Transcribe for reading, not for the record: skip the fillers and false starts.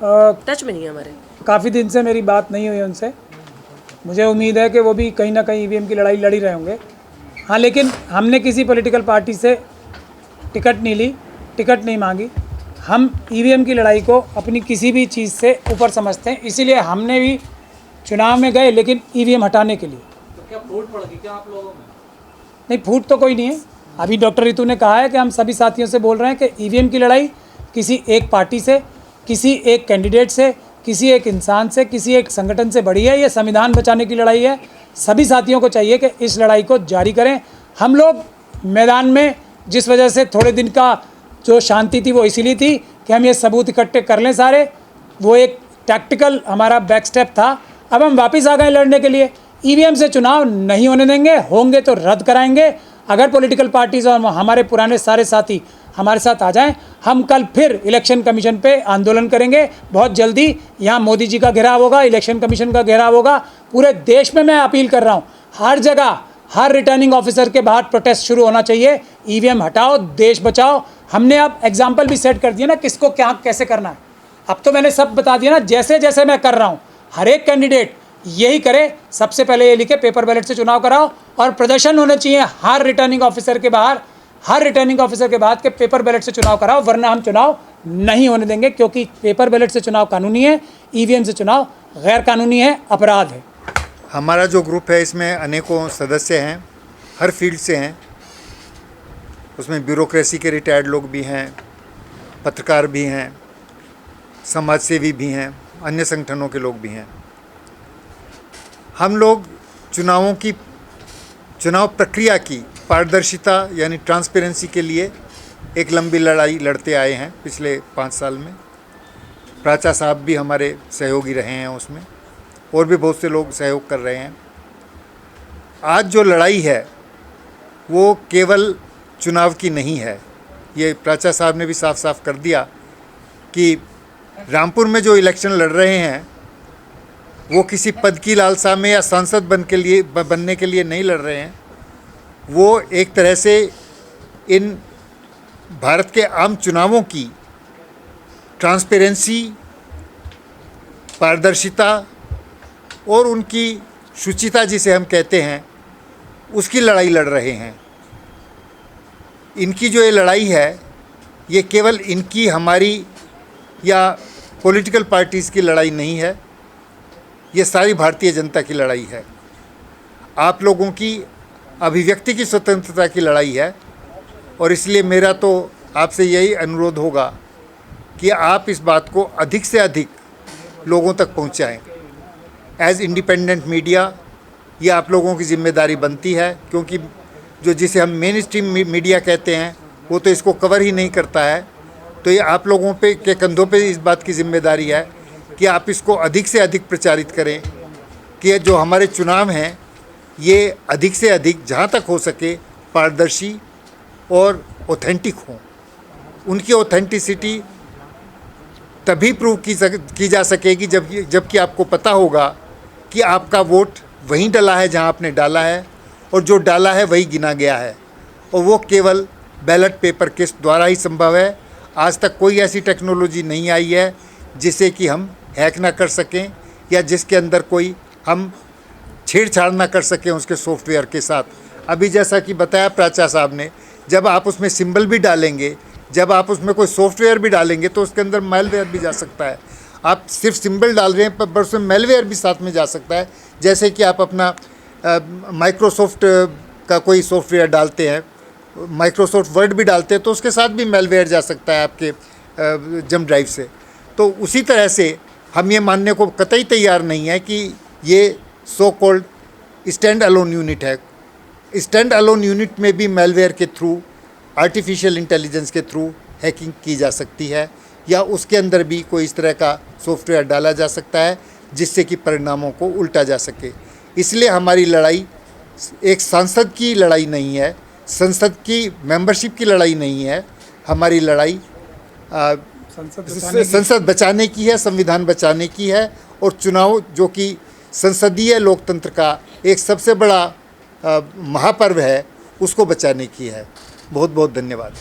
Touch में नहीं है हमारे। काफ़ी दिन से मेरी बात नहीं हुई उनसे। मुझे उम्मीद है कि वो भी कहीं ना कहीं ईवीएम की लड़ाई लड़ ही रहे होंगे। हाँ, लेकिन हमने किसी पॉलिटिकल पार्टी से टिकट नहीं ली, टिकट नहीं मांगी। हम ईवीएम की लड़ाई को अपनी किसी भी चीज़ से ऊपर समझते हैं, इसीलिए हमने भी चुनाव में गए, लेकिन ईवीएम हटाने के लिए। तो क्या फूट पड़ गई क्या आप लोगों में? नहीं, फूट तो कोई नहीं है। अभी डॉक्टर रितु ने कहा है कि हम सभी साथियों से बोल रहे हैं कि ईवीएम की लड़ाई किसी एक पार्टी से, किसी एक कैंडिडेट से, किसी एक इंसान से, किसी एक संगठन से बड़ी है। ये संविधान बचाने की लड़ाई है। सभी साथियों को चाहिए कि इस लड़ाई को जारी करें। हम लोग मैदान में जिस वजह से थोड़े दिन का जो शांति थी वो इसीलिए थी कि हम ये सबूत इकट्ठे कर लें सारे। वो एक टैक्टिकल हमारा बैक स्टेप था। अब हम वापस आ गए लड़ने के लिए। ईवीएम से चुनाव नहीं होने देंगे, होंगे तो रद्द कराएंगे। अगर पॉलिटिकल पार्टीज और हमारे पुराने सारे साथी हमारे साथ आ जाएं, हम कल फिर इलेक्शन कमीशन पे आंदोलन करेंगे। बहुत जल्दी यहाँ मोदी जी का घेराव होगा, इलेक्शन कमीशन का घेराव होगा। पूरे देश में मैं अपील कर रहा हूँ, हर जगह हर रिटर्निंग ऑफिसर के बाहर प्रोटेस्ट शुरू होना चाहिए। ईवीएम हटाओ, देश बचाओ। हमने अब एग्जाम्पल भी सेट कर दिया ना, किसको क्या कैसे करना है। अब तो मैंने सब बता दिया ना, जैसे जैसे मैं कर रहा हूँ। हर एक कैंडिडेट यही करे। सबसे पहले ये लिखे पेपर बैलेट से चुनाव कराओ, और प्रदर्शन होने चाहिए हर रिटर्निंग ऑफिसर के बाहर, हर रिटर्निंग ऑफिसर के बाद के पेपर बैलेट से चुनाव कराओ, वरना हम चुनाव नहीं होने देंगे। क्योंकि पेपर बैलेट से चुनाव कानूनी है, ईवीएम से चुनाव गैर कानूनी है, अपराध है। हमारा जो ग्रुप है इसमें अनेकों सदस्य हैं, हर फील्ड से हैं। उसमें ब्यूरोक्रेसी के रिटायर्ड लोग भी हैं, पत्रकार भी हैं, समाज सेवी भी हैं, अन्य संगठनों के लोग भी हैं। हम लोग चुनाव प्रक्रिया की पारदर्शिता यानी ट्रांसपेरेंसी के लिए एक लंबी लड़ाई लड़ते आए हैं पिछले 5 साल में। प्राचा साहब भी हमारे सहयोगी रहे हैं उसमें, और भी बहुत से लोग सहयोग कर रहे हैं। आज जो लड़ाई है वो केवल चुनाव की नहीं है। ये प्राचा साहब ने भी साफ साफ कर दिया कि रामपुर में जो इलेक्शन लड़ रहे हैं वो किसी पद की लालसा में या सांसद बनने के लिए नहीं लड़ रहे हैं। वो एक तरह से इन भारत के आम चुनावों की ट्रांसपेरेंसी, पारदर्शिता और उनकी शुचिता जिसे हम कहते हैं, उसकी लड़ाई लड़ रहे हैं। इनकी जो ये लड़ाई है ये केवल इनकी, हमारी या पॉलिटिकल पार्टीज़ की लड़ाई नहीं है, ये सारी भारतीय जनता की लड़ाई है। आप लोगों की अभिव्यक्ति की स्वतंत्रता की लड़ाई है। और इसलिए मेरा तो आपसे यही अनुरोध होगा कि आप इस बात को अधिक से अधिक लोगों तक पहुंचाएं। एज इंडिपेंडेंट मीडिया ये आप लोगों की जिम्मेदारी बनती है, क्योंकि जिसे हम मेन स्ट्रीम मीडिया कहते हैं वो तो इसको कवर ही नहीं करता है। तो ये आप लोगों के कंधों पे इस बात की जिम्मेदारी है कि आप इसको अधिक से अधिक प्रचारित करें कि जो हमारे चुनाव हैं ये अधिक से अधिक, जहाँ तक हो सके, पारदर्शी और ऑथेंटिक हों। उनकी ऑथेंटिसिटी तभी प्रूव की जा सकेगी जबकि आपको पता होगा कि आपका वोट वहीं डला है जहाँ आपने डाला है, और जो डाला है वही गिना गया है। और वो केवल बैलेट पेपर के द्वारा ही संभव है। आज तक कोई ऐसी टेक्नोलॉजी नहीं आई है जिसे कि हम हैक ना कर सकें, या जिसके अंदर कोई हम छेड़छाड़ ना कर सकें उसके सॉफ्टवेयर के साथ। अभी जैसा कि बताया प्राचा साहब ने, जब आप उसमें सिंबल भी डालेंगे, जब आप उसमें कोई सॉफ्टवेयर भी डालेंगे तो उसके अंदर मेलवेयर भी जा सकता है। आप सिर्फ सिंबल डाल रहे हैं पर उसमें मेलवेयर भी साथ में जा सकता है। जैसे कि आप अपना माइक्रोसॉफ्ट का कोई सॉफ्टवेयर डालते हैं, माइक्रोसॉफ्ट वर्ड भी डालते हैं, तो उसके साथ भी मेलवेयर जा सकता है आपके जम ड्राइव से। तो उसी तरह से हम ये मानने को कतई तैयार नहीं है कि ये so called stand alone unit है। स्टैंड अलोन यूनिट में भी मेलवेयर के थ्रू, आर्टिफिशियल इंटेलिजेंस के थ्रू हैकिंग की जा सकती है, या उसके अंदर भी कोई इस तरह का सॉफ्टवेयर डाला जा सकता है जिससे कि परिणामों को उल्टा जा सके। इसलिए हमारी लड़ाई एक सांसद की लड़ाई नहीं है, संसद की मेंबरशिप की लड़ाई नहीं है। हमारी लड़ाई संसद बचाने की है, संविधान बचाने की है, और चुनाव जो कि संसदीय लोकतंत्र का एक सबसे बड़ा महापर्व है, उसको बचाने की है। बहुत बहुत धन्यवाद।